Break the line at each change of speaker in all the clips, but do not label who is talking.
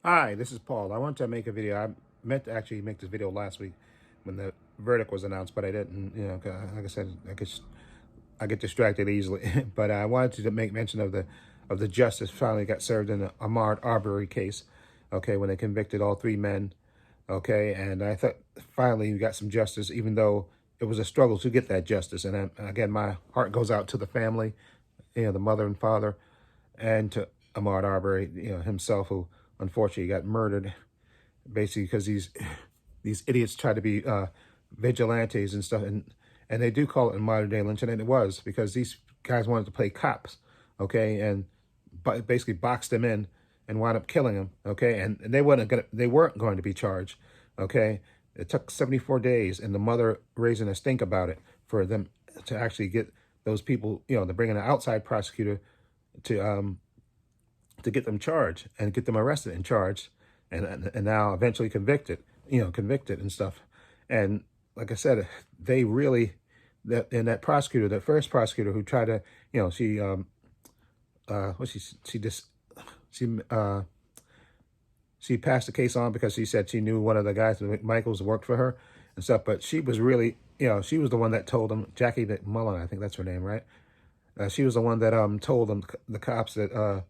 Hi, this is Paul. I wanted to make a video. I meant to actually make this video last week when the verdict was announced, but I didn't. You know, like I said, I get distracted easily. But I wanted to make mention of the justice finally got served in the Ahmaud Arbery case. Okay, when they convicted all three men. Okay, and I thought finally we got some justice, even though it was a struggle to get that justice. And again, my heart goes out to the family, the mother and father, and to Ahmaud Arbery, himself, who unfortunately got murdered, basically because these idiots try to be vigilantes and stuff, and they do call it a modern day lynching, and it was because these guys wanted to play cops, okay, and basically boxed him in and wound up killing him, okay, and they weren't going to be charged, okay. It took 74 days, and the mother raising a stink about it for them to actually get those people, to bring in an outside prosecutor to get them charged and get them arrested and charged, and now eventually convicted, convicted and stuff. And like I said, they really, that prosecutor, that first prosecutor who tried to, she what she just she passed the case on because she said she knew one of the guys, Michaels, worked for her and stuff. But she was really, she was the one that told them, Jackie McMullen, I think that's her name, right? She was the one that told them, the cops, that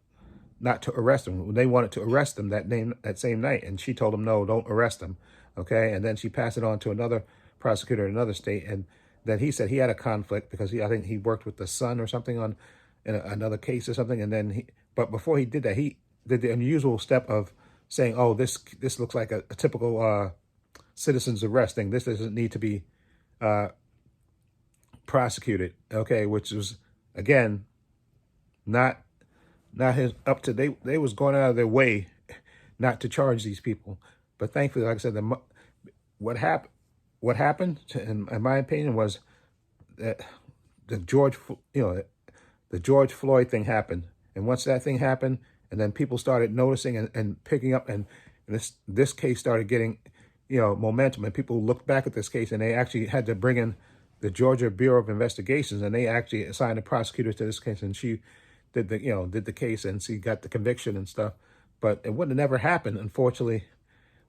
not to arrest him. They wanted to arrest him that same night, and she told them, no, don't arrest him, okay? And then she passed it on to another prosecutor in another state, and then he said he had a conflict because I think he worked with the son or something on in another case or something, and then but before he did that, he did the unusual step of saying, oh, this looks like a typical citizen's arrest thing. This doesn't need to be prosecuted, okay? Which was, again, not his up to, they was going out of their way not to charge these people. But thankfully, like I said, what happened in my opinion, was that the the George Floyd thing happened. And once that thing happened, and then people started noticing and picking up, and this case started getting, momentum, and people looked back at this case, and they actually had to bring in the Georgia Bureau of Investigations, and they actually assigned a prosecutor to this case, and she did the case, and she got the conviction and stuff. But it wouldn't have never happened, unfortunately,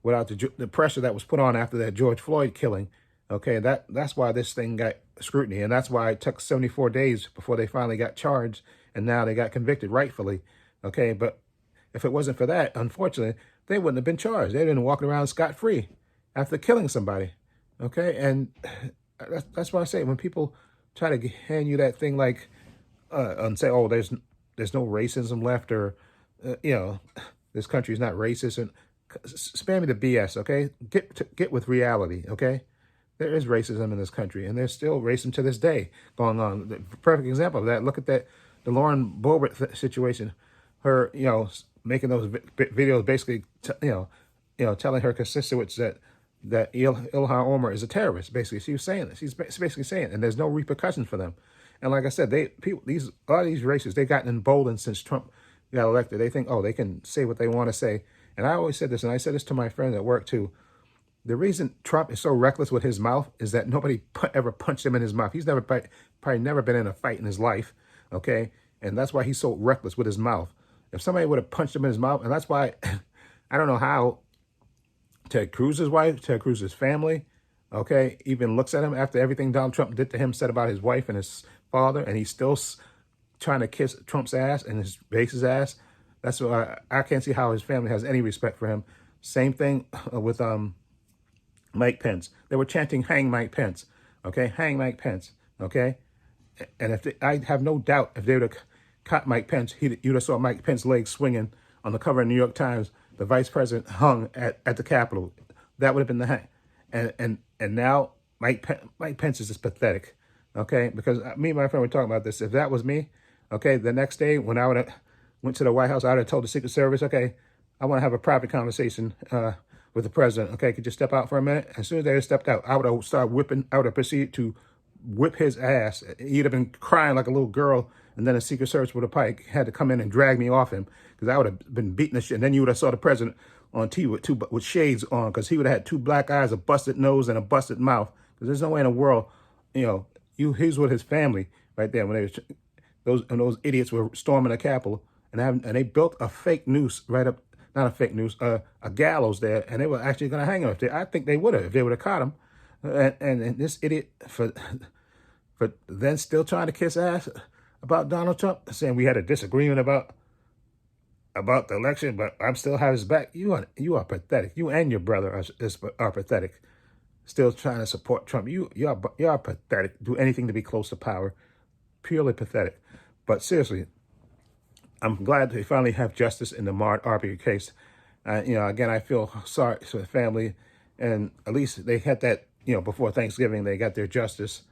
without the pressure that was put on after that George Floyd killing. Okay, that's why this thing got scrutiny, and that's why it took 74 days before they finally got charged, and now they got convicted rightfully. Okay, but if it wasn't for that, unfortunately, they wouldn't have been charged. They'd been walking around scot-free after killing somebody. Okay, and that's why I say, when people try to hand you that thing like and say, oh, there's no racism left, or this country's not racist, and spare me the BS, okay? Get with reality, okay? There is racism in this country, and there's still racism to this day going on. The perfect example of that, look at the Lauren Boebert situation. Her, making those videos, basically, telling her constituents that Ilhan Omar is a terrorist. Basically, she was saying that. She's basically saying it, and there's no repercussions for them. And like I said, a lot of these racists, they've gotten emboldened since Trump got elected. They think, oh, they can say what they want to say. And I always said this, and I said this to my friends at work too. The reason Trump is so reckless with his mouth is that nobody ever punched him in his mouth. He's probably never been in a fight in his life, okay? And that's why he's so reckless with his mouth. If somebody would have punched him in his mouth, and that's why I don't know how Ted Cruz's wife, Ted Cruz's family, okay, even looks at him after everything Donald Trump did to him, said about his wife and his father, and he's still trying to kiss Trump's ass and his base's ass. That's why I can't see how his family has any respect for him. Same thing with Mike Pence. They were chanting, hang Mike Pence, okay? Hang Mike Pence, okay? And I have no doubt if they would have caught Mike Pence, you'd have saw Mike Pence's legs swinging on the cover of the New York Times, the vice president hung at the Capitol. That would have been the hang. And now Mike Pence is just pathetic, okay? Because me and my friend were talking about this. If that was me, okay, the next day when I would have went to the White House, I would have told the Secret Service, okay, I want to have a private conversation with the president. Okay, could you step out for a minute? As soon as they stepped out, I would have started whipping. I would have proceeded to whip his ass. He'd have been crying like a little girl, and then the Secret Service would have had to come in and drag me off him, because I would have been beating the shit. And then you would have saw the president on TV with shades on, because he would have had two black eyes, a busted nose, and a busted mouth. Because there's no way in the world, he's with his family right there when those idiots were storming the Capitol, and they built a fake noose right up not a fake news, a gallows there, and they were actually going to hang him up there. I think they would have if they would have caught him. And this idiot for then still trying to kiss ass about Donald Trump, saying we had a disagreement about the election, but I'm still have his back. You are pathetic. You and your brother are pathetic. Still trying to support Trump. You are pathetic. Do anything to be close to power. Purely pathetic. But seriously, I'm glad they finally have justice in the Ahmaud Arbery case. Again, I feel sorry for the family, and at least they had that, before Thanksgiving, they got their justice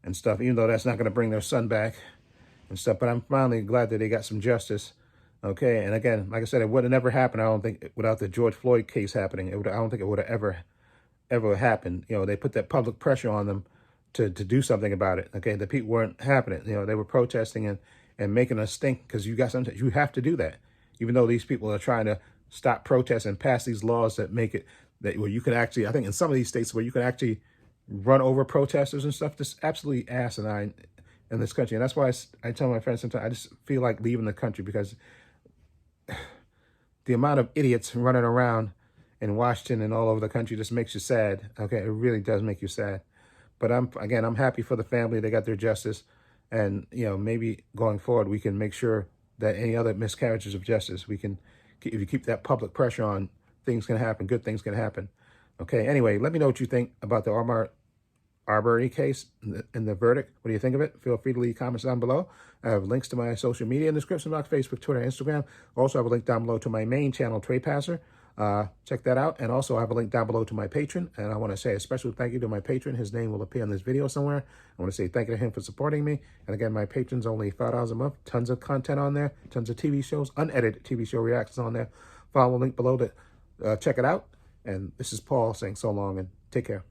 and stuff, even though that's not going to bring their son back and stuff. But I'm finally glad that they got some justice. Okay, and again, like I said, it would have never happened, I don't think, without the George Floyd case happening. I don't think it would have ever happened. They put that public pressure on them to do something about it. Okay, the people weren't happening. They were protesting and making us think, because you have to do that. Even though these people are trying to stop protests and pass these laws that make it that where you can actually, I think in some of these states where you can actually run over protesters and stuff, just absolutely asinine in this country. And that's why I tell my friends sometimes I just feel like leaving the country, because the amount of idiots running around in Washington and all over the country just makes you sad. Okay, it really does make you sad. But I'm happy for the family. They got their justice. And, maybe going forward, we can make sure that any other miscarriages of justice, if you keep that public pressure on, things can happen, good things can happen. Okay, anyway, let me know what you think about the Ahmaud Arbery case and the verdict. What do you think of it? Feel free to leave comments down below. I have links to my social media in the description box, Facebook, Twitter, Instagram. Also, I have a link down below to my main channel, Trepacer. Check that out. And also, I have a link down below to my patron. And I want to say a special thank you to my patron. His name will appear in this video somewhere. I want to say thank you to him for supporting me. And again, my patron's only $5 a month. Tons of content on there. Tons of TV shows, unedited TV show reactions on there. Follow the link below to check it out. And this is Paul saying so long and take care.